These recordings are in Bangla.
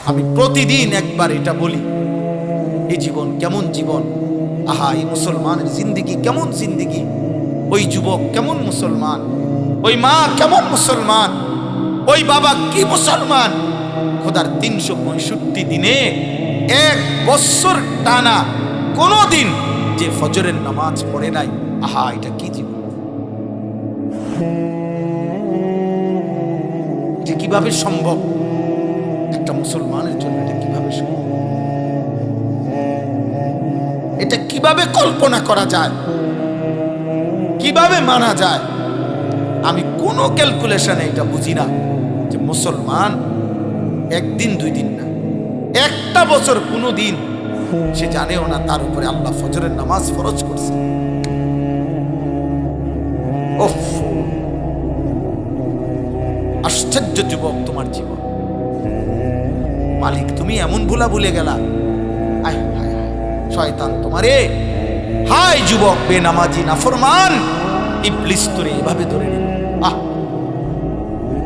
আমি প্রতিদিন একবার এটা বলি, এই জীবন কেমন জীবন, আহা এই মুসলমানের জিন্দিগি কেমন জিন্দিগি, ওই যুবক কেমন মুসলমান, ওই মা কেমন মুসলমান, ওই বাবা কি মুসলমান। খোদার 365 দিনে 1 বছর টানা কোনো দিন যে ফজরের নামাজ পড়ে নাই, আহা এটা কি জীবন, এটা কিভাবে সম্ভব একটা মুসলমানের জন্য, এটা কিভাবে সম্ভব, এটা কিভাবে কল্পনা করা যায়, কিভাবে মানা যায়। আমি কোনো ক্যালকুলেশনে এটা বুঝি না যে মুসলমান একদিন 2 দিন না, 1টা বছর কোনো দিন সে জানেও না তার উপরে আল্লাহ ফজরের নামাজ ফরজ করছে। ওফ, আশ্চর্য যুবক তোমার জীবন, মালিক তুমি এমন ভুলা ভুলে গেলা। আয় হায় হায় শয়তান তোমারে, হায় যুবক বেনামাজি নাফরমান, ইবলিস তোরে এভাবে ধরে নিল। আহ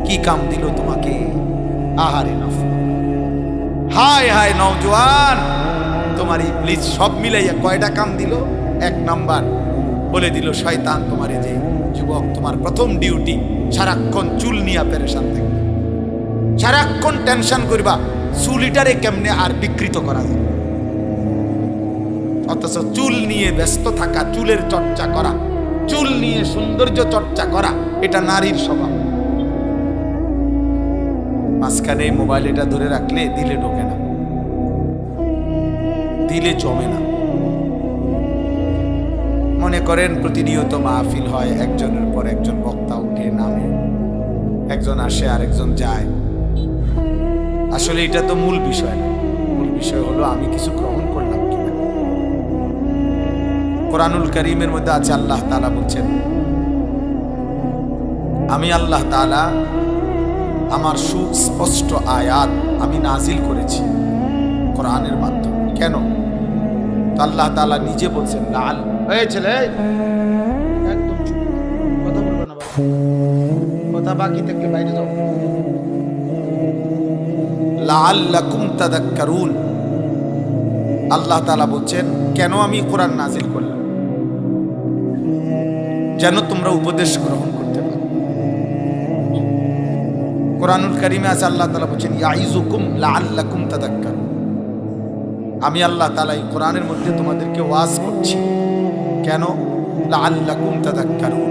কি কাম দিল তোমাকে, আহারে নাফরমান, হায় হায় নওজোয়ান, তোমার ইবলিস সব মিলাইয়া কয়টা কাম দিল। 1 নাম্বার বলে দিল শয়তান তোমারে যে যুবক তোমার প্রথম ডিউটি সারাক্ষণ চুল নিয়ে পেরেশান থাকবে, সারাক্ষণ টেনশন করবা চুলিটারে কেমনে আর বিকৃত করা যায়। অথচ চুল নিয়ে ব্যস্ত থাকা, চুলের চর্চা করা, চুল নিয়ে সৌন্দর্য চর্চা করা, এটা নারীর স্বভাব। মাঝখানে মোবাইল এটা ধরে রাখলে দিলে ঢোকে না, দিলে জমে না। মনে করেন প্রতিনিয়ত মাহফিল হয়, একজনের পর একজন বক্তা উঠে নামে, একজন আসে আরেকজন যায়। আসলে এটা তো মূল বিষয় না, মূল বিষয় হলো আমি কিছু গ্রহণ করলাম কিনা। কোরআনুল কারীমের মধ্যে আছে আল্লাহ তাআলা বলছেন, আমি আল্লাহ তাআলা আমার সুস্পষ্ট আয়াত আমি নাজিল করেছি কোরআনের মাধ্যমে। কেন? তো আল্লাহ তাআলা নিজে বলছেন, লাল এই ছেলে একদম চুপ, কথা বলবে না, কথা বাকি থেকে বাইরে যাও। লাআল্লাকুম তাযাক্কারুন, আল্লাহ তাআলা বলছেন কেন আমি কোরআন নাজিল করলাম, যেন তোমরা উপদেশ গ্রহণ করতে পারো। কোরআনুল কারীমে আছে আল্লাহ তাআলা বলছেন ইয়াইযুকুম লাআল্লাকুম তাযাক্কারুন, আমি আল্লাহ তাআলা এই কোরআনের মধ্যে তোমাদেরকে ওয়াজ করছি। কেন? লাআল্লাকুম তাযাক্কারুন,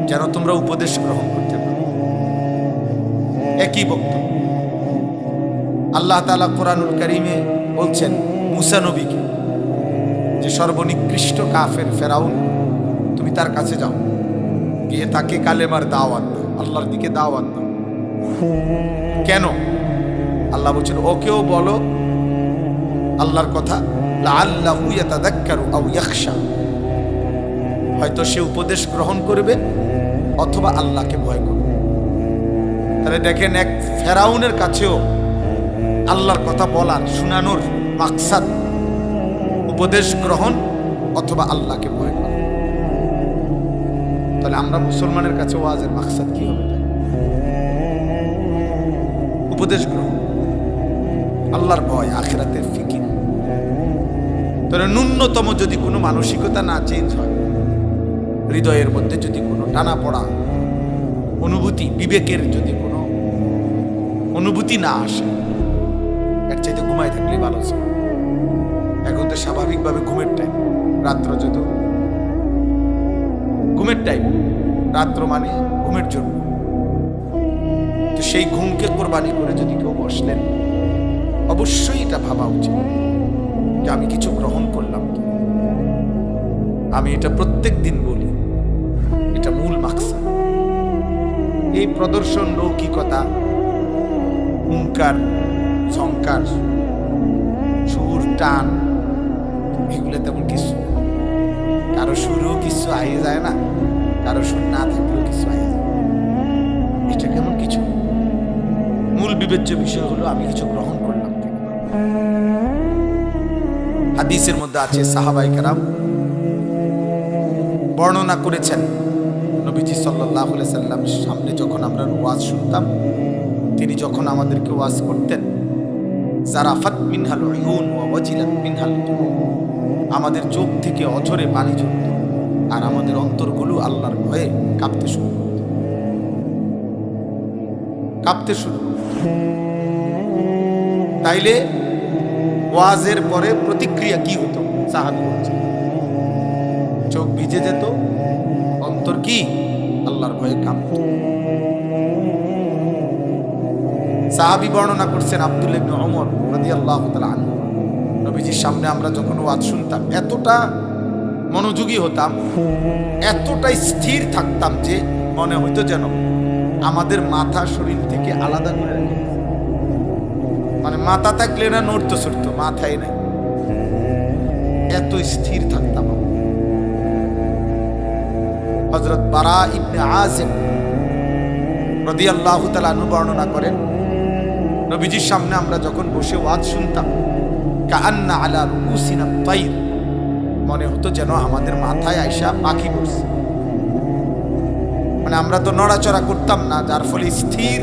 যেন তোমরা উপদেশ গ্রহণ করতে পারো। একই বক্তব্য আল্লাহ তাআলা কোরআনুল কারীমে বলছেন মুসা নবীকে, যে সর্বনিকৃষ্ট কাফের ফেরাউন, তুমি তার কাছে যাও, গিয়ে তাকে কালেমার দাওয়াত দাও, আল্লাহর দিকে দাওয়াত দাও। কেন? আল্লাহ বলছেন ওকেও বলো আল্লাহর কথা, লাআল্লাহু ইয়াতাযাক্কারু আও ইয়াখশা, হয়তো সে উপদেশ গ্রহণ করবে অথবা আল্লাহকে ভয় করবে। তাহলে দেখেন, এক ফেরাউনের কাছেও আল্লাহর কথা বলার শোনানোর মাকসাদ উপদেশ গ্রহণ অথবা আল্লাহকে ভয় করা। তাহলে আমরা মুসলমানের কাছে ওয়াজের মাকসাদ কি হবে? উপদেশ গ্রহণ, আল্লাহর ভয়, আখিরাতের ফিকির। তাহলে ন্যূনতম যদি কোনো মানসিকতা না চেঞ্জ হয়, হৃদয়ের মধ্যে যদি কোনো টানা পড়া অনুভূতি, বিবেকের যদি কোনো অনুভূতি না আসে, এর চাইতে ঘুমাই থাকলে ভালো ছিল। এখন তো স্বাভাবিকভাবে ঘুমের টাইম, রাত্র যত ঘুমের টাইম, রাত্র মানে ঘুমের জন্য। তো সেই ঘুমকে কোরবানি করে যদি কেউ বসলেন, অবশ্যই এটা ভাবা উচিত যে আমি কিছু গ্রহণ করলাম কি। আমি এটা প্রত্যেক দিন বলি, এটা মূল মাকসাদ। এই প্রদর্শন, লৌকিকতা, হুঙ্কার, ঝংকার, সুর, টান, এগুলো তেমন কিছু। কারো সুরেও কিছু আইয়ে যায় না, কারো সুর না থাকলেও কিছু আইয়ে যায়। এটা কেমন কিছু। মূল বিবেচ্য বিষয় হলো আমি কিছু গ্রহণ করলাম কিনা। হাদিসের মধ্যে আছে সাহাবায়ে কেরাম বর্ণনা করেছেন, নবীজি সাল্লাল্লাহু আলাইহি সাল্লামের সামনে যখন আমরা ওয়াজ শুনতাম, তিনি যখন আমাদেরকে ওয়াজ করতেন, জারাফাত মিনহাল উয়ুন ওয়া ওয়াজিলাত মিনহাল কুলুব, আমাদের চোখ থেকে অঝরে পানি ঝরত আর আমাদের অন্তরগুলো আল্লাহর ভয়ে কাঁপতে শুরু করত। তাইলে ওয়াজের পরে প্রতিক্রিয়া কি হতো? সাহাবী বলছেন চোখ ভিজে যেত, অন্তর কি আল্লাহর ভয়ে কাঁপত। সাহাবী বর্ণনা করছেন আব্দুল্লাহ ইবনে ওমর রাদিয়াল্লাহু তাআলা আনহু, নবীজির সামনে আমরা যখন ওয়াজ শুনতাম এতটা মনোযোগী হতাম, এতটাই স্থির থাকতাম যে মনে হইতো যেন আমাদের মাথা শরীর থেকে আলাদা করে রেখে, মানে মাথা থাকলে না নড়তে চড়তো, মাথায় নাই, এত স্থির থাকতাম। হযরত বারা ইবনে আযিব রাদিয়াল্লাহু তাআলা আনহু বর্ণনা করেন, নবীজির সামনে আমরা যখন বসে ওয়াজ শুনতাম, কাআন্না আলা রুউসিনা তাইর, মনে হতো যেন আমাদের মাথায় আয়সা পাখি বসছে। মানে আমরা তো নড়াচড়া করতাম না, যার ফলে স্থির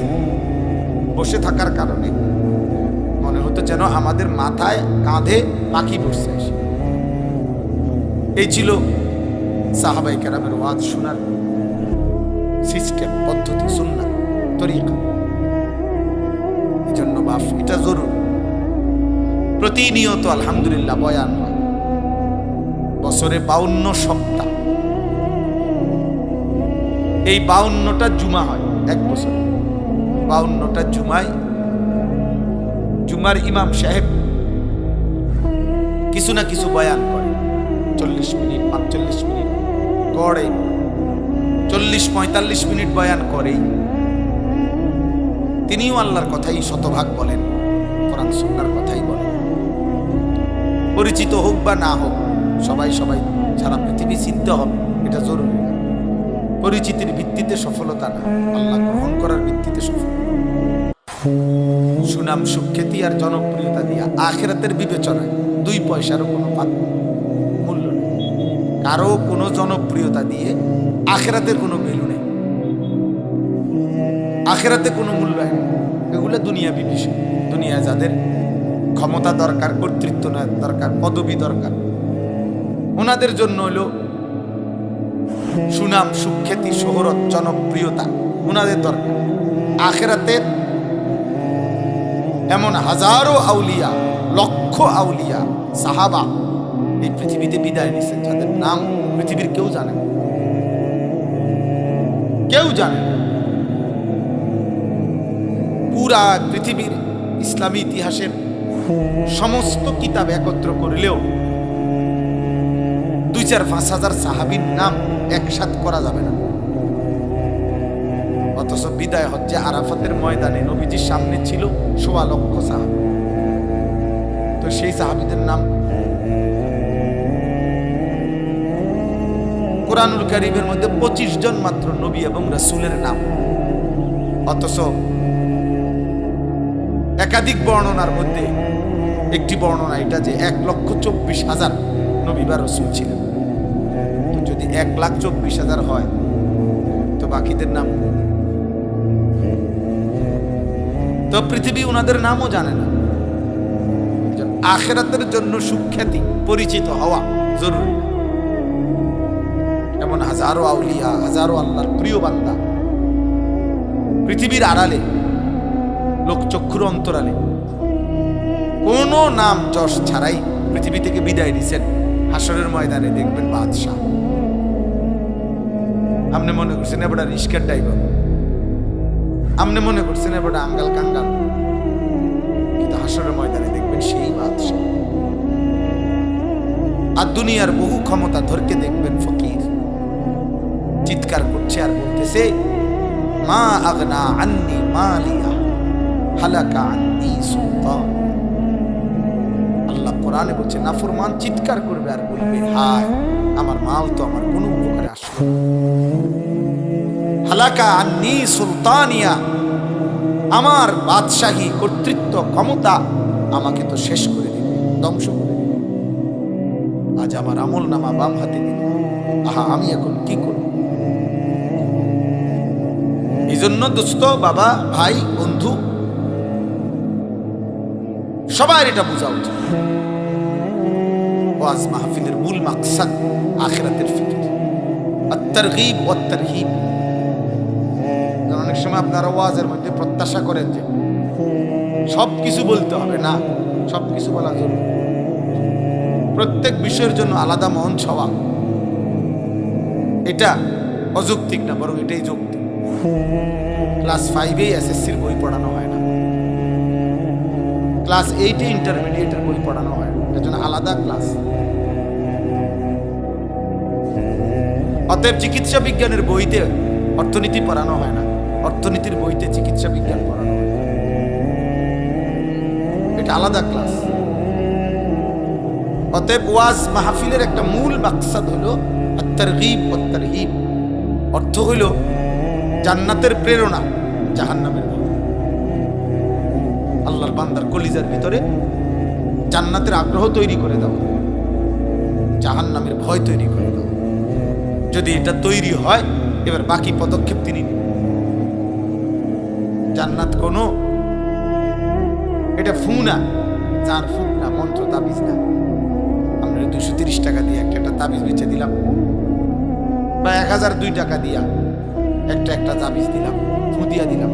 বসে থাকার কারণে মনে হতো যেন আমাদের মাথায় কাঁধে পাখি বসছে। এই ছিল সাহাবায়ে কেরামের ওয়াজ শোনার সিস্টেম, পদ্ধতি, সুন্নাত, তরিকা। এই জন্য বাপ এটা জরুরি, প্রতিনিয়ত আলহামদুলিল্লাহ বয়ান হয়, বছরে 52 সপ্তাহ, এই 52টা জুমা হয় এক বছর। 52টা জুমায় জুমার ইমাম সাহেব কিছু না কিছু বয়ান করে, 40 মিনিট 45 মিনিট গড়ে 40-45 মিনিট বয়ান করে। তিনিও আল্লাহর কথাই শতভাগ বলেন, কোরআন সুন্নাহর কথাই বলেন। পরিচিত হোক বা না হোক, সবাই সারা পৃথিবী চিনতে হবে, এটা জরুরি। পরিচিতির ভিত্তিতে সফলতা না, আল্লাহ গ্রহণ করার ভিত্তিতে সফলতা। সুনাম সুখ্যাতি আর জনপ্রিয়তা দিয়া আখিরাতের বিবেচনায় 2 পয়সারও কোনো মূল্য নেই। কারো কোনো জনপ্রিয়তা দিয়ে আখিরাতের কোনো ভ্যালু নেই, আখিরাতে কোনো মূল্যায়ন নেই। এগুলো দুনিয়াবি বিষয়। দুনিয়া যাদের ক্ষমতা দরকার, কর্তৃত্ব দরকার, পদবি দরকার, ওনাদের জন্য হলো সুনাম সুখ্যাতি শোহরত জনপ্রিয়তা, ওনাদের দরকার। আখিরাতের এমন হাজারো আউলিয়া, লক্ষ আউলিয়া, সাহাবা এই পৃথিবীতে বিদায় নিছেন, যাদের নাম পৃথিবীর কেউ জানে না, কেউ জানে না। পুরা পৃথিবীর ইসলামী ইতিহাসের সমস্ত কিতাব একত্র করলেও 2-4-5 হাজার সাহাবীর নাম একসাথ করা যাবে না। অথচ বিদায় হজ্জে আরাফাতের ময়দানে নবীজির সামনে ছিল 1.25 লক্ষ সাহাবী। তো সেই সাহাবীদের নাম কুরআনুল কারীমের মধ্যে 25 জন মাত্র নবী এবং রাসূলের নাম। অথচ একাধিক বর্ণনার মধ্যে একটি বর্ণনা এটা যে 1,24,000 নবী বা রাসূল ছিলেন। তো যদি 1,24,000 হয় তো বাকিদের নাম, তো পৃথিবী ওনাদের নামও জানে না। আখিরাতের জন্য সুখ্যাতি, পরিচিত হওয়া জরুরি। এমন হাজারো আউলিয়া, হাজারো আল্লাহর প্রিয় বান্দা পৃথিবীর আড়ালে, লোকচক্ষুর অন্তরালে কোন নাম যশ ছাড়াই পৃথিবী থেকে বিদায় নিছেন। হাসরের ময়দানে দেখবেন বাদশাহ। আপনি মনে করছেন এবার রিস্কার ড্রাইভার, আপনি মনে করছেন এবার আঙ্গাল কাঙ্গাল, কিন্তু হাসরের ময়দানে দেখবেন সেই বাদশাহ। আর দুনিয়ার বহু ক্ষমতা ধরকে দেখবেন ফকির, চিৎকার করছে আর বলতেছে, মা আগনা আন্নি মালিয়া হালাকা আন্নি সুলতান। আল্লাহ কোরআনে বলছে নাফরমান চিৎকার করবে আর বলবে, হায় আমার মাল তো আমার কোনো উপকারে আসলো না। হালাকা আন্নি সুলতানিয়া, আমার বাদশাহী, কর্তৃত্ব, ক্ষমতা আমাকে তো শেষ করে দিবে, ধ্বংস করে দিবে। আজ আমার আমল নামা বাম হাতে দিবে, আহা আমি এখন কি করব? এই জন্য দোস্ত, বাবা, ভাই, বন্ধু, সবার এটা বোঝা উচিত। ওয়াজ মাহফিলের মূল মাকসাদ আখিরাতের ফিকির, আত-তারগীব ওয়াত-তারহীব। অনেক সময় আপনারা ওয়াজের মধ্যে প্রত্যাশা করেন যে সব কিছু বলতে হবে, না, সব কিছু বলা জরুরি। প্রত্যেক বিষয়ের জন্য আলাদা মঞ্চ হওয়া এটা অযৌক্তিক না, বরং এটাই যৌক্তিক। ক্লাস 5-এ এসএসসির বই পড়ানো হয় না, ক্লাস 8-এ ইন্টারমিডিয়েটের বই পড়ানো হয় না, এটার জন্য আলাদা ক্লাস। অতএব চিকিৎসা বিজ্ঞানের বইতে অর্থনীতি পড়ানো হয় না, অর্থনীতির বইতে চিকিৎসা বিজ্ঞান পড়ানো হয়, এটা আলাদা ক্লাস। অতএব ওয়াজ মাহফিলের একটা মূল মাকসাদ হলো আত-তারগীব ওয়াত-তারহীব। অর্থ হইল জান্নাতের প্রেরণা, জাহান্নামের ভয়। আল্লাহর বান্দার কলিজার ভিতরে জান্নাতের আগ্রহ তৈরি করে দাও, জাহান্নামের ভয় তৈরি করে দাও। যদি এটা তৈরি হয়, এবার বাকি পদক্ষেপ তিনি নেবেন। জান্নাত কোনো এটা ফু না, যার ফুক না, মন্ত্র তাবিজ না। আমরা 230 টাকা দিয়ে একটা তাবিজ বেচে দিলাম, বা 1002 টাকা দিয়া একটা তাবিজ দিলাম, ফু দিয়া দিলাম,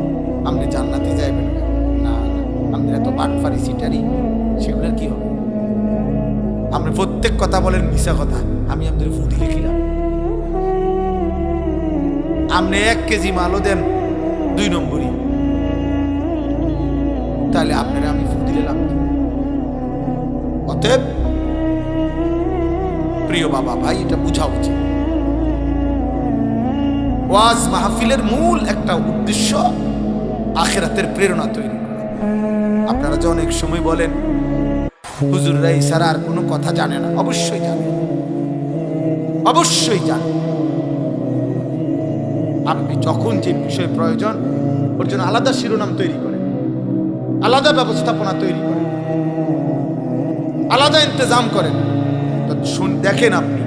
আপনি জান্নাতে যাইবেন না? আপনি এত বাটফারি সিটারি, সেগুলোর কি হবে? আপনি প্রত্যেক কথা বলেন মিশা কথা, আমি আপনাদের ফু দিলে খিলাম। আপনি 1 কেজি মালও দেন 2 নম্বরই, তাহলে আপনারা আমি ফু দিলে লাভ। অতএব প্রিয় বাবা ভাই, এটা বুঝা উচিত। ওয়াজ মাহফিলের মূল একটা উদ্দেশ্য আখিরাতের প্রেরণা তৈরি করা। আপনারা যে অনেক সময় বলেন হুজুররা ইশারা আর কোনো কথা জানে না, অবশ্যই জানে, অবশ্যই জানে। আপনি যখন যে বিষয় প্রয়োজন ওর জন্য আলাদা শিরোনাম তৈরি করেন, আলাদা ব্যবস্থাপনা তৈরি করেন, আলাদা ইন্তজাম করেন। দেখেন আপনি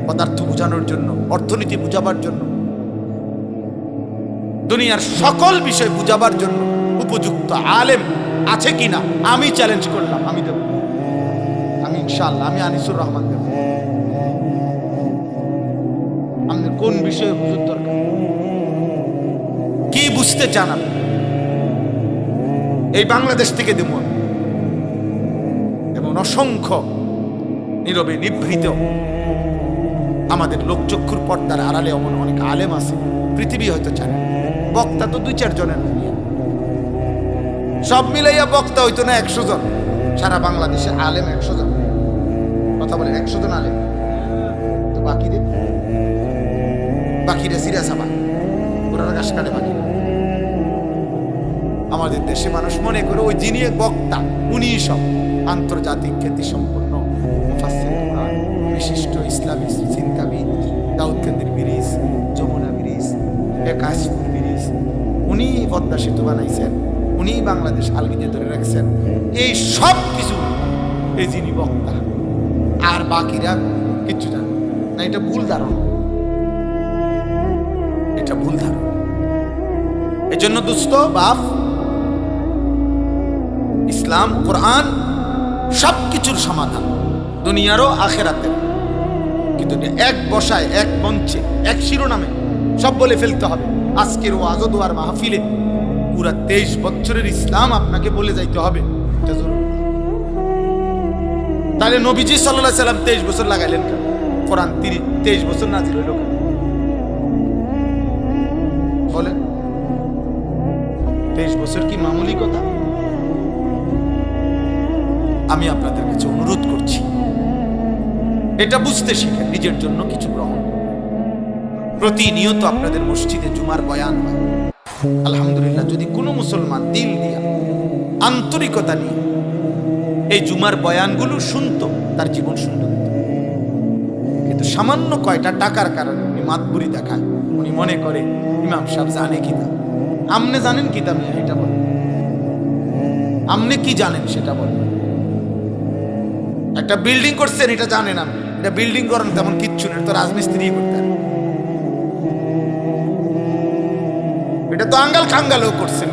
পদার্থ বোঝানোর জন্য, অর্থনীতি বুঝাবার জন্য, দুনিয়ার সকল বিষয় বুঝাবার জন্য উপযুক্ত আলেম আছে কিনা আমি চ্যালেঞ্জ করলাম, আমি দেব, আমি ইনশাআল্লাহ, আমি আনিসুর রহমান দেব। আমাদের কোন বিষয়ে হুজুর দরকার, কি বুঝতে চান আপনি, এই বাংলাদেশ থেকে দেব। এবং অসংখ্য নীরবে নিভৃত আমাদের লোকচক্ষুর পর্দার আড়ালে এমন অনেক আলেম আছে, পৃথিবী হয়তো জানে। বক্তা তো 2-4 জনের, সব মিলাইয়া বক্তা হইতো না 100 জন। সারা বাংলাদেশে আলেম 100 জন, কথা বলেন 100 জন আলেম। তো বাকিরা সিরিয়াস আবার ওরা গাছ কাটে। বাকি আমাদের দেশে মানুষ মনে করে ওই যিনি বক্তা উনি সব। আন্তর্জাতিক খ্যাতি সম্পন্ন মুফাসসির কোরআন, বিশিষ্ট ইসলামী চিন্তাবিদ, দাউদকান্দির bridge, Jamuna bridge, Kashipur bridge, উনি পদ্মা সেতু বানাইছেন, উনি বাংলাদেশ আলগিতে ধরে রাখছেন, এই সব কিছু এই যিনি বক্তা। আর বাকিরা কিচ্ছু জানে না। এটা ভুল ধারণা, এটা ভুল ধারণা। এজন্য দুস্থ বাপ, ইসলাম কোরআন সবকিছুর সমাধান, দুনিয়ারও আখেরাতের। কিন্তু এক বসায়, এক মঞ্চে, এক শিরোনামে সব বলে ফেলতে হবে। আজকের ওয়াজ ও দোয়ার মাহফিলে পুরা 23 বছরের ইসলাম আপনাকে বলে যাইতে হবে, এটা জরুরি। তাহলে নবীজি সাল্লাল্লাহু আলাইহি সাল্লাম 23 বছর লাগাইলেন কেন? কোরআন 23 বছর নাজিল হইল কেন বলেন? 23 বছর কি মামুলি কথা? আমি আপনাদের কাছে অনুরোধ করছি, এটা বুঝতে শিখেন, নিজের জন্য কিছু গ্রহণ। প্রতিনিয়ত আপনাদের মসজিদে জুমার বয়ান হয়, আলহামদুলিল্লাহ। যদি কোনো মুসলমান দিল দিয়া, আন্তরিকতা নিয়ে এই জুমার বয়ানগুলো শুনতো, তার জীবন সুন্দর হতো। কিন্তু সামান্য কয়টা টাকার কারণে উনি মাতবুরি দেখায়, উনি মনে করে ইমাম সাহেব জানে কিনা। আমনে জানেন কিনা? এটা বলেন, আমনে কি জানেন সেটা বলেন। একটা বিল্ডিং করছেন, এটা জানেন আপনি? এটা বিল্ডিং করেন তেমন কিচ্ছু নেই, তো রাজমিস্ত্রি করতে পারে। এটা তো আঙ্গাল খাঙ্গালও করছে,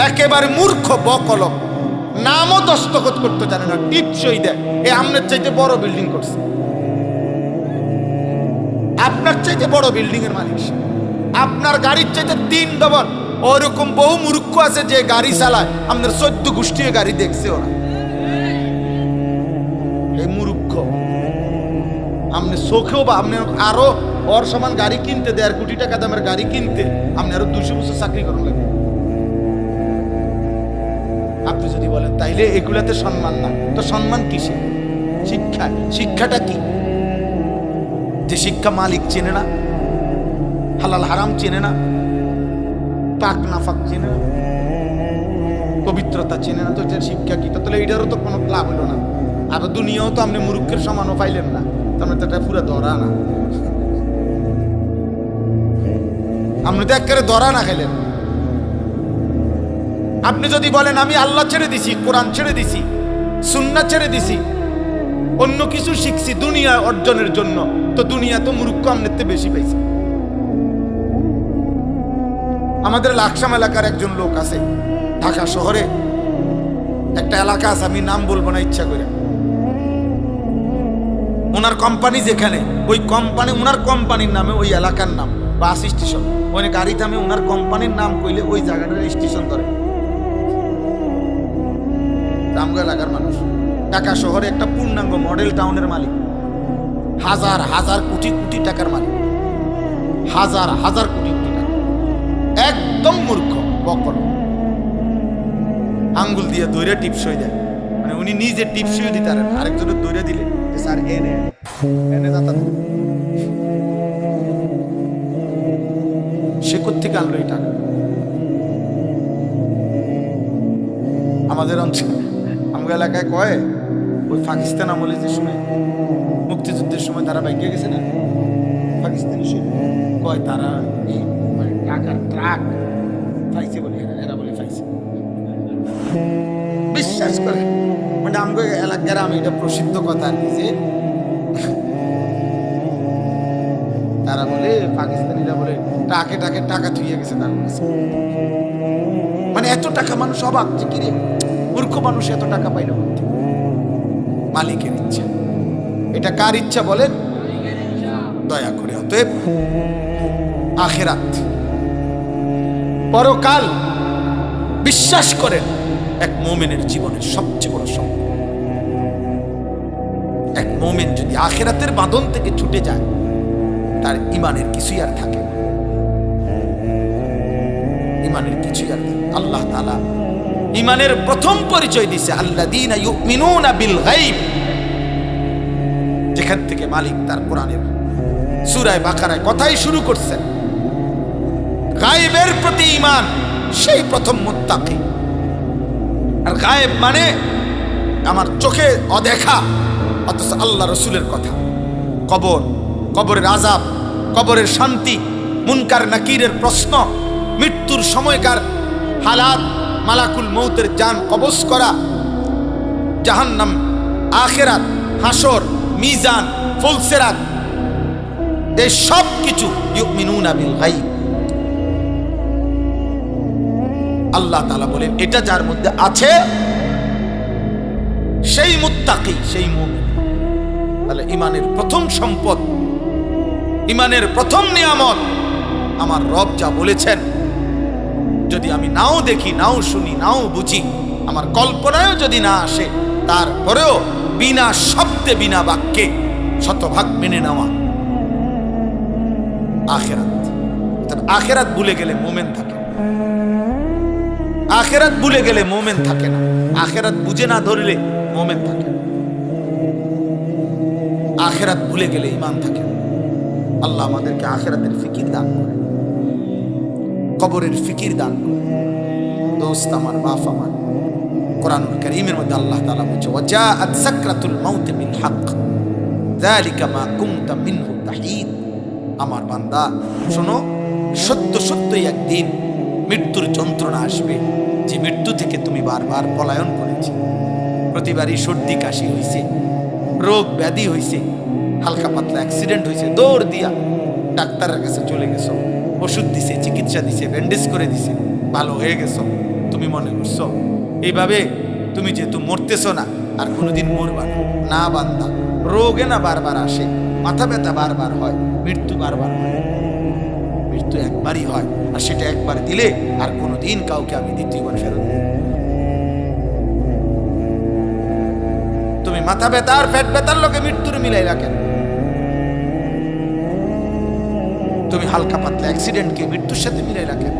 একেবারে মূর্খ বকলম নামও দস্তখত করতে জানে না, টিপসই দেয়। এ আমনের চাইতে বড় বিল্ডিং করছে, আপনার চাইতে বড় বিল্ডিং এর মালিক, আপনার গাড়ির চাইতে 3 ডবল। ওরকম বহু মূর্খ আছে যে গাড়ি চালায় আমাদের 14 গোষ্ঠীর গাড়ি দেখছে ওরা। এই মূর্খ আপনি চোখেও বা আপনি আরো ওর সমান গাড়ি কিনতে 1.5 কোটি টাকা দামের গাড়ি কিনতে আপনি আরো 200 বছর চাকরি করেন লাগবে। আপনি যদি বলেন তাইলে এগুলাতে সম্মান না, তো সম্মান কিসে? শিক্ষা। শিক্ষাটা কি? যে শিক্ষা মালিক চেনে না, হালাল হারাম চেনে না, পাক নাফাক চেনে না, পবিত্রতা চেনে না, তো যে শিক্ষা কি? তাহলে এটারও তো কোনো লাভ হলো না। আর দুনিয়াও তো আপনি মূর্খের সমানও পাইলেন না, তার মানে তো এটা পুরো ধরা না। আপনি তো একেবারে ধরা না খাইলেন। আপনি যদি বলেন আমি আল্লাহ ছেড়ে দিছি, কোরআন ছেড়ে দিছি, সুন্নাহ ছেড়ে দিছি, অন্য কিছু শিখছি দুনিয়া অর্জনের জন্য, তো দুনিয়া তো মূর্খ আমনেতে বেশি পাইছে। আমাদের লাকসাম এলাকার একজন লোক আছে, ঢাকা শহরে একটা এলাকা আছে, আমি নাম বলবো না ইচ্ছা করে। ওনার কোম্পানি যেখানে, ওই কোম্পানি ওনার কোম্পানির নামে ওই এলাকার নাম বাস স্টেশন, ওখানে গাড়ি থামে, ওনার কোম্পানির নাম কইলে ওই জায়গাটার স্টেশন ধরে। আমগো এলাকার মানুষ ঢাকা শহরে একটা পূর্ণাঙ্গ মডেল টাউনের মালিক, হাজার হাজার কোটি কোটি টাকার মালিক, হাজার হাজার কোটি কোটি টাকা। একদম মূর্খ, বকর, আঙ্গুল দিয়ে দৈরে টিপসই দেয়, মানে উনি নিজে টিপসই দিতে পারেন, আরেকজনের দৈরে দিলে স্যার এনে এনে যাতা। সে কোত্থেকে আনলো এই টাকা? আমাদের অঞ্চল আমাদের এলাকায় কয় ওই পাকিস্তান আমলে যে সময় মুক্তিযুদ্ধের সময় তারা বাইকে গেছে না, পাকিস্তানি কয় তারা এই মানে টাকার ট্রাক পাইছে বলে, এরা বলে পাইছে। বিশ্বাস করে মানে আমাদের এলাকার, আমি এটা প্রসিদ্ধ কথা আর কি, যে তারা বলে পাকিস্তানিরা বলে টাকে টাকে টাকা থুইয়ে গেছে তার কাছে। মানে এত টাকা মানুষ অবাক যে কিরে মূর্খ মানুষ এত টাকা পাইল, মালিকের ইচ্ছা। এটা কার ইচ্ছা বলেন? দয়া করে। অতএব আখিরাত, পরকাল বিশ্বাস করেন এক মুমিনের জীবনের সবচেয়ে বড় সম্পদ। এক মুমিন যদি আখিরাতের বাঁধন থেকে ছুটে যায়, তার ইমানের কিছুই আর থাকে না, ইমানের কিছুই আর থাকে। আল্লাহ তাআলা ইমানের প্রথম পরিচয় দিছে আল্লাযীনা ইউমিনুনা বিল গায়ব, যেখান থেকে মালিক তার কোরআনের সূরা বাকারায় কথাই শুরু করছেন। গায়েবের প্রতি ঈমান, সেই প্রথম মুত্তাকি। আর গায়েব মানে আমার চোখে অদেখা, অথচ আল্লাহ রসুলের কথা। কবর, কবরের আযাব, কবরের শান্তি, মুনকার নাকিরের প্রশ্ন, মৃত্যুর সময়কার হালাত, মালাকুল মৌতের জান কবজ করা, জাহান্নাম, আখিরাত, হাসর, মিজান, ফুলসিরাত, এই সব কিছু ইউমিনুনা বিল গায়ব। আল্লাহ তাআলা বলেন এটা যার মধ্যে আছে সেই মুত্তাকি, সেই মুমিন। তাহলে ইমানের প্রথম সম্পদ, ইমানের প্রথম নিয়ামত আমার রব যা বলেছেন, যদি আমি নাও দেখি, নাও শুনি, নাও বুঝি, আমার কল্পনায়ও যদি না আসে, তারপরেও বিনা শব্দে, বিনা বাক্যে শতভাগ মেনে নেওয়া আখিরাত। আখিরাত ভুলে গেলে মুমিন থাকে, আখিরাত ভুলে গেলে মুমিন থাকে না, আখিরাত বুঝে না ধরলে মুমিন থাকে, আখিরাত ভুলে গেলে ঈমান থাকে। আল্লাহ আমাদেরকে আখিরাতের ফিকির দান করে, কবরের ফিকির দান করে। দোস্ত আমার, বাপ আমার, কোরআনুল কারীমের মধ্যে আল্লাহ তাআলা বলেছে ওয়াজাআত সাকরাতুল মাউত বিল হক যালিকা মা কুনতা মিনহু তাহিদ। আমার বান্দা শোনো, সত্য সত্যই একদিন মৃত্যুর যন্ত্রণা আসবে, যে মৃত্যু থেকে তুমি বারবার পলায়ন করেছি। প্রতিবারই সর্দি কাশি হয়েছে, রোগ ব্যাধি হয়েছে, হালকা পাতলা অ্যাক্সিডেন্ট হয়েছে, দৌড় দিয়া ডাক্তারের কাছে চলে গেছো, ওষুধ দিছে, চিকিৎসা দিছে, ব্যান্ডেজ করে দিছে, ভালো হয়ে গেছো। তুমি মনে করছো এইভাবে তুমি যেহেতু মরতেছো না, আর কোনোদিন মরবা না। না বান্দা, রোগে না বারবার আসে, মাথা ব্যথা বারবার হয়, মৃত্যু বারবার হয়। মৃত্যু একবারই হয়, আর সেটা একবার দিলে আর কোনোদিন কাউকে আমি দ্বিতীয়বার ফেরত দিই। তুমি মাথা ব্যথা আর পেট ব্যথার লোকে মৃত্যুর মিলাই রাখেন। তুমি হালকা পাতলা অ্যাক্সিডেন্টকে মৃত্যুর সাথে মিলাই রাখেন।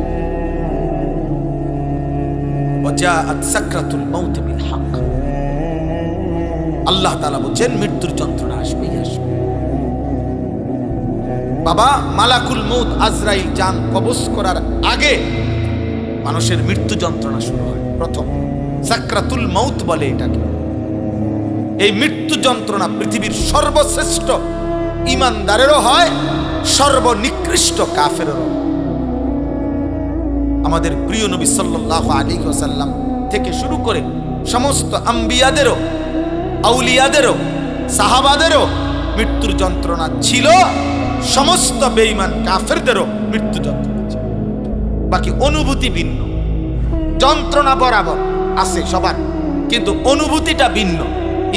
আল্লাহ তাআলা বলছেন মৃত্যুর যন্ত্রণা আসবেই আসবে। বাবা, মালাকুল মউত আজরাইল জান কবজ করার আগে মানুষের মৃত্যু যন্ত্রণা শুরু হয়। প্রথম সাকরাতুল মউত বলে এটাকে। এই মৃত্যু যন্ত্রণা পৃথিবীর সর্বশ্রেষ্ঠ ঈমানদারেরও হয়, সর্বনিকৃষ্ট কাফেরেরও। আমাদের প্রিয় নবী সাল্লাল্লাহু আলাইহি ওয়াসাল্লাম থেকে শুরু করে সমস্ত আম্বিয়াদেরও, আউলিয়াদেরও, সাহাবাদেরও মৃত্যুর যন্ত্রণা ছিল, সমস্ত বেঈমান কাফেরদেরও মৃত্যু যন্ত্রণা ছিল। বাকি অনুভূতি ভিন্ন, যন্ত্রণা বরাবর আছে সবার, কিন্তু অনুভূতিটা ভিন্ন।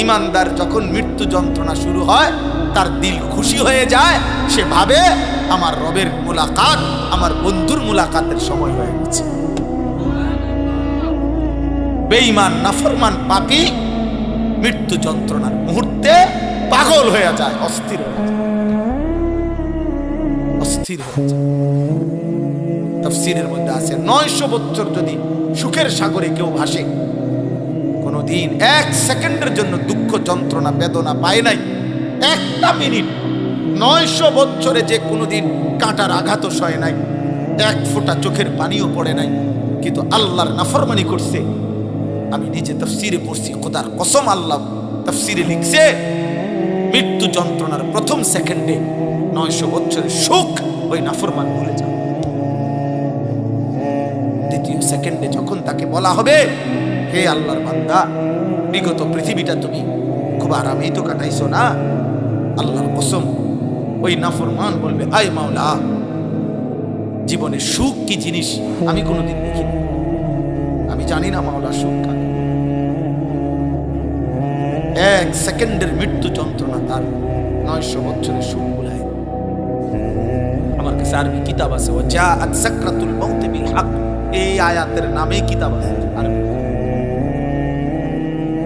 ঈমানদার যখন মৃত্যু যন্ত্রণা শুরু হয়, তার দিল খুশি হয়ে যায়, সে ভাবে আমার রবের মুলাকাত, আমার বন্ধুর মুলাকাতের সময় হয়ে গেছে। বেঈমান নাফরমান পাপী মৃত্যু যন্ত্রণার মুহূর্তে পাগল হয়ে যায়, অস্থির হয়ে যায়, অস্থির হয়ে যায়। তাফসীরের মধ্যে আছে 900 বছর যদি সুখের সাগরে কেউ ভাসে, কোনদিন 1 সেকেন্ডের জন্য দুঃখ যন্ত্রণা বেদনা পায় নাই, একটা মিনিট, 900 বছরে যে কোনোদিন কাঁটার আঘাতও সয় নাই, 1 ফোঁটা চোখের পানিও পড়ে নাই, কিন্তু আল্লাহর নাফরমানি করছে। আমি নিজে তাফসীরে পড়ছি, খোদার কসম, আল্লাহ তাফসীরে লিখছে মৃত্যু যন্ত্রণার প্রথম সেকেন্ডে 900 বছরের সুখ ওই নাফরমান ভুলে যাবে। দ্বিতীয় সেকেন্ডে যখন তাকে বলা হবে, হে আল্লাহর বান্দা, বিগত পৃথিবীটা তুমি খুব আরামেই তো কাটাইছো না, আল্লাহর কসম, ওই নাফরমান বলবে, আয় মাওলা, জীবনে সুখ কি জিনিস আমি কোনোদিন দেখিনি, আমি জানি না মাওলা সুখ কাকে। 1 সেকেন্ডের মৃত্যু যন্ত্রণা তার 900 বছরের সুখ ভুলায়। আমার কাছে আরবি কিতাব আছে, ও জাআত সাকরাতুল মাউত বিল হক, এই আয়াতের নামেই কিতাব আছে আরবি।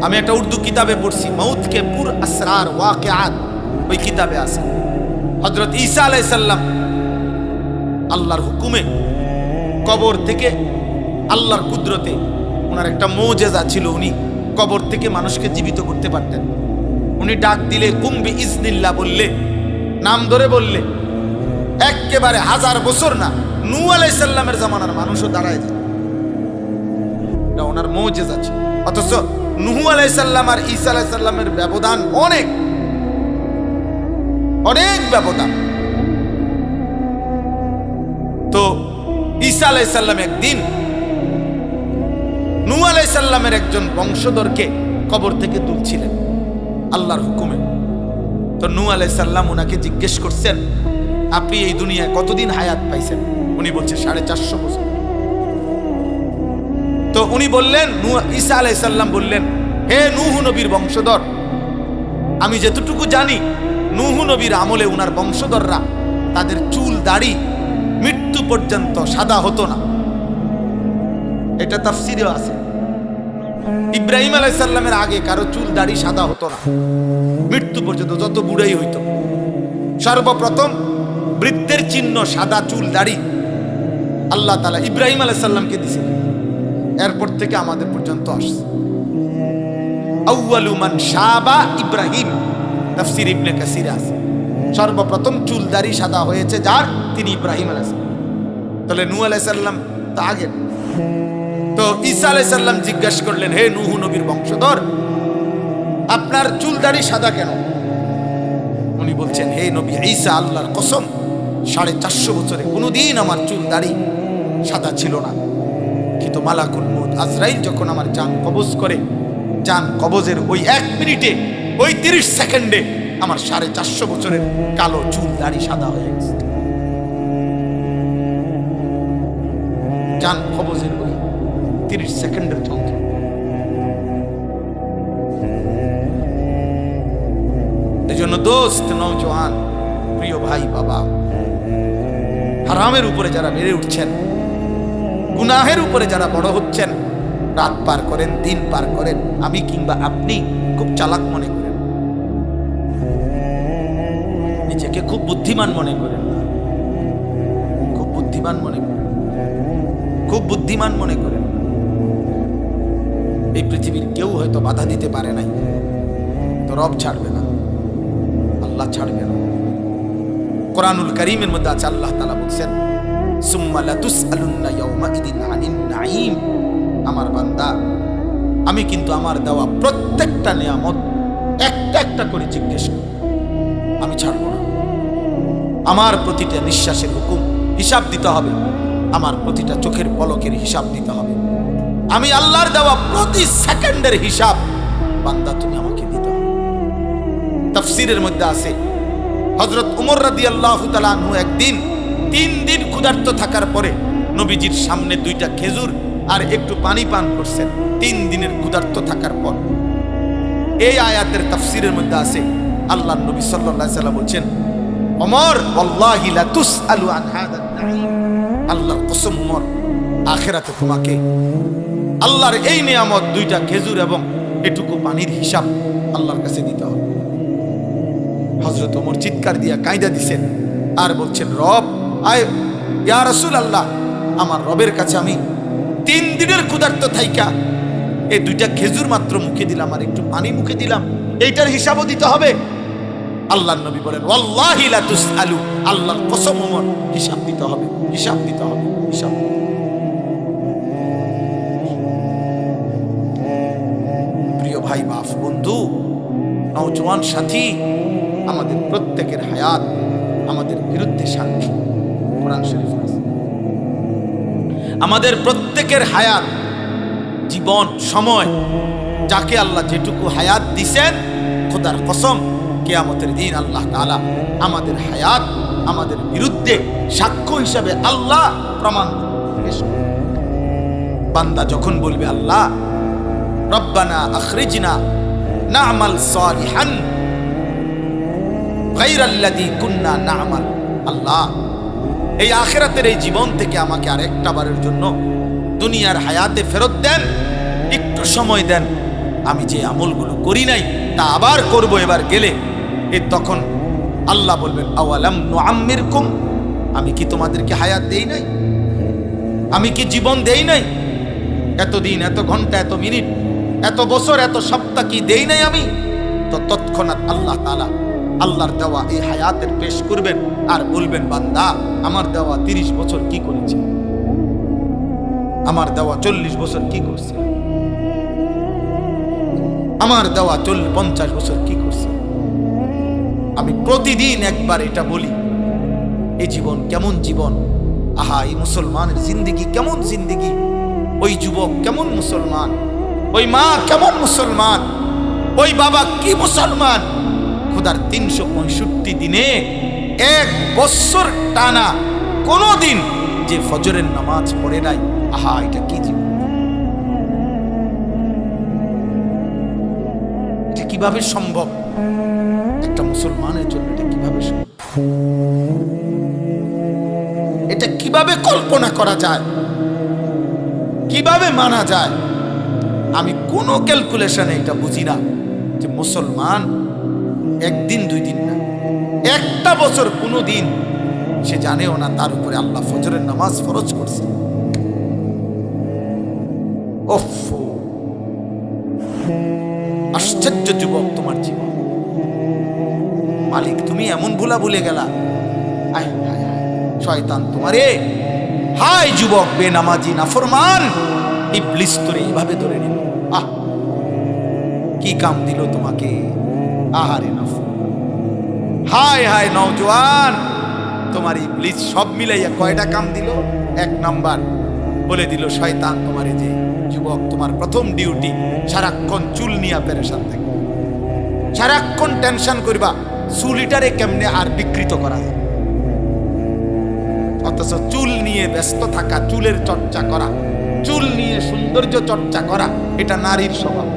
আমি একটা উর্দু কিতাবে পড়ছি, মউত কে পুর আসরার ওয়াকিআত, ওই কিতাবে আছে হযরত ঈসা আলাইহিস সালাম আল্লাহর হুকুমে কবর থেকে, আল্লাহর কুদরতে, ওনার একটা মুজিজা ছিল, উনি কবর থেকে মানুষকে জীবিত করতে পারতেন। উনি ডাক দিলে কুম্বি ইজনিল্লাহ বললে, নাম ধরে বললে, একেবারে 1000 বছর না, নূহ আলাইহিস সালামের জামানার মানুষও দাঁড়ায় যায়। এটা ওনার মুজিজা ছিল। অথচ নূহ আলাইহিস সালাম আর ঈসা আলাইহিস সালামের ব্যবধান অনেক অনেক ব্যবধান। তো ঈসা আলাইহিস সালাম একদিন নূহ আলাইহিস সালামের একজন বংশধরকে কবর থেকে তুলছিলেন আল্লাহর হুকুমে। তো নূহ আলাইহিস সালাম ওনাকে জিজ্ঞেস করছেন, আপনি এই দুনিয়ায় কতদিন হায়াত পাইছেন? উনি বলছে 450 বছর। তো উনি বললেন, ঈসা আলাইহিস সালাম বললেন, হে নূহ নবীর বংশধর, আমি যতটুকু জানি নূহ নবীর আমলে উনার বংশধররা তাদের চুল দাড়ি মৃত্যু পর্যন্ত সাদা হতো না। এটা তাফসীরেও আছে। ইব্রাহিম আলাইহিস সালামের আগে কারো চুল দাড়ি সাদা হতো না, মৃত্যু পর্যন্ত, যত বুড়াই হইতো। সর্বপ্রথম বৃদ্ধের চিহ্ন সাদা চুল দাড়ি আল্লাহ তাআলা ইব্রাহিম আলাইহিস সালামকে দিয়েছিলেন, এরপর থেকে আমাদের পর্যন্ত আসছে। আউয়ালু মান শাবা ইব্রাহিম, তাফসীর ইবনে কাসির আছে, সর্বপ্রথম চুল দাড়ি সাদা হয়েছে যার, তিনি ইব্রাহিম আলাইহিস সালাম। তাহলে নূহ আলাইহিস সালাম তো আগে। তো ঈসা আলাইহিস সালাম জিজ্ঞাসা করলেন, হে নূহ নবীর বংশধর, আপনার চুল দাড়ি সাদা কেন? উনি বলছেন, হে নবী ঈসা, আল্লাহর কসম, 450 বছরে কোনোদিন আমার চুল দাড়ি সাদা ছিল না, কিন্তু মালাকুল মউত আজরাইল যখন আমার জান কবজ করে, জান কবজের ওই 1 মিনিটে, ওই 30 সেকেন্ডে আমার 450 বছরের কালো চুল দাড়ি সাদা হয়ে গেছে। জান কবজের ওই 30 সেকেন্ডের যন্ত্র। এজন্য দোস্ত, নওজোয়ান, প্রিয় ভাই, বাবা, হারামের উপরে যারা বেড়ে উঠছেন, গুনাহের উপরে যারা বড় হচ্ছেন, রাত পার করেন, দিন পার করেন, আমি কিংবা আপনি খুব চালাক মনে করেন, নিজেকে খুব বুদ্ধিমান মনে করেন না, খুব বুদ্ধিমান মনে করেন, খুব বুদ্ধিমান মনে করেন। এই পৃথিবীর কেউ হয়তো বাধা দিতে পারে নাই, তো রব ছাড়বে না, আল্লাহ ছাড়বে না। কোরআনুল কারীমের মধ্যে আছে, আল্লাহ তাআলা বলছেন, সুম্মা লাতুসআলুন্না ইয়াওমাইদিন আনিন নাঈম। আমার বান্দা, আমি কিন্তু আমার দেওয়া প্রত্যেকটা নিয়ামত একটা একটা করে জিজ্ঞেস করি, আমি ছাড়ব না। আমার প্রতিটা নিঃশ্বাসের হুকুম হিসাব দিতে হবে, আমার প্রতিটা চোখের পলকের হিসাব দিতে হবে। আমি আল্লাহর দেওয়া প্রতি সেকেন্ডের হিসাব বান্দা তুমি আমাকে দিতে হবে। তাফসীরের মধ্যে আছে, হযরত ওমর রাদিয়াল্লাহু তাআলা আনহু একদিন 3 দিন ক্ষুধার্ত থাকার পরে নবীজির সামনে 2টা খেজুর আর একটু পানি পান করছেন, 3 দিনের ক্ষুধার্ত থাকার পর। এই আয়াতের তাফসীরের মধ্যে আছে, আল্লাহর নবী সাল্লাল্লাহু আলাইহি ওয়াসাল্লাম বলেন, ওমর ওয়াল্লাহি লা তুসআলু আন হাদা নাঈম। আল্লাহর কসম ওমর, আখিরাতে তোমাকে আল্লাহর এই নিয়ামত 2টা খেজুর এবং এটুকু পানির হিসাব আল্লাহর কাছে দিতে হবে। হযরত ওমর চিৎকার দিয়া কাঁইদা দিছেন আর বলছেন, রব, আয় ইয়া রাসূলুল্লাহ, আমার রবের কাছে আমি 3 দিনের ক্ষুধার্ত থাইকা এই 2টা খেজুর মাত্র মুখে দিলাম আর একটু পানি মুখে দিলাম, এইটার হিসাবও দিতে হবে। আল্লাহর নবী বলেন, ওয়াল্লাহি লা তুসআলু, আল্লাহর কসম ওমর, হিসাব দিতে হবে, হিসাব দিতে হবে, হিসাব। প্রিয় ভাই, বাপ, বন্ধু, নওজোয়ান সাথী, আমাদের প্রত্যেকের হায়াত আমাদের বিরুদ্ধে সাক্ষী। কোরআন শরীফ আছে, আমাদের প্রত্যেকের হায়াত, জীবন, সময়, যাকে আল্লাহ যেটুকু হায়াত দিছেন, খোদার কসম কিয়ামতের দিন আল্লাহ তাআলা আমাদের হায়াত আমাদের বিরুদ্ধে সাক্ষ্য হিসাবে আল্লাহ প্রমাণ পেশ করবে। বান্দা যখন বলবে, আল্লাহ রব্বানা আখরিজনা না'মাল সালিহান গায়রাল্লাযী কুন্না না'মাল, আল্লাহ এই আখিরাতের এই জীবন থেকে আমাকে আরেকটা বারের জন্য দুনিয়ার হায়াতে ফেরত দেন, একটু সময় দেন, আমি যে আমলগুলো করি নাই তা আবার করব এবার গেলে। তখন আল্লাহ বলবেন, আওয়ালাম নুআম্মিরকুম, আমি কি তোমাদেরকে হায়াত দেই নাই? আমি কি জীবন দেই নাই? এতদিন, এত ঘন্টা, এত মিনিট, এত বছর, এত সপ্তাহ কি দেই নাই আমি? তো তৎক্ষণাৎ আল্লাহ তাআলা আল্লাহর দেওয়া এই হায়াতের পেশ করবেন আর বলবেন, বান্দা, আমার দেওয়া 30 বছর কি করেছে? আমার দেওয়া 40 বছর কি করছে? আমার দেওয়া 50 বছর কি করছে? আমি প্রতিদিন একবার এটা বলি, এই জীবন কেমন জীবন, আহা, এই মুসলমানের জিন্দেগি কেমন জিন্দেগি, ওই যুবক কেমন মুসলমান, ওই মা কেমন মুসলমান, ওই বাবা কি মুসলমান। খোদার 365 দিনে 1 বছর টানা কোনো দিন যে ফজরের নামাজ পড়ে নাই, আহা, এটা কি জীবন, এটা কিভাবে সম্ভব? একটা মুসলমানের জন্য এটা কিভাবে সম্ভব? এটা কিভাবে কল্পনা করা যায়, কিভাবে মানা যায়? আমি কোনো ক্যালকুলেশনে এটা বুঝি না যে মুসলমান একদিন 2 দিন না, 1টা বছর কোনো দিন সে জানেও না তার উপরে আল্লাহ ফজরের নামাজ ফরজ করছে। ওফ, আশ্চর্য যুবক তোমার জীবন। মালিক, তুমি এমন ভুলা ভুলে গেলা। আয় হায় হায়, শয়তান তোমারে, হায় যুবক বেনামাজি নাফরমান, ইবলিস তোরে এইভাবে ধরে নিল। আহ, কি কাম দিল তোমাকে, আহারে নাফরমান। হায় হায় নওজোয়ান, তোমার ইবলিস সব মিলাইয়া কয়টা কাম দিল? 1 নাম্বার বলে দিল শয়তান তোমারে যে যুবক, তোমার প্রথম ডিউটি সারাক্ষণ চুল নিয়ে পেরেশান থাকবে, সারাক্ষণ টেনশন করবা চুলিটারে কেমনে আর বিকৃত করা যায়। অথচ চুল নিয়ে ব্যস্ত থাকা, চুলের চর্চা করা, চুল নিয়ে সৌন্দর্য চর্চা করা, এটা নারীর স্বভাব।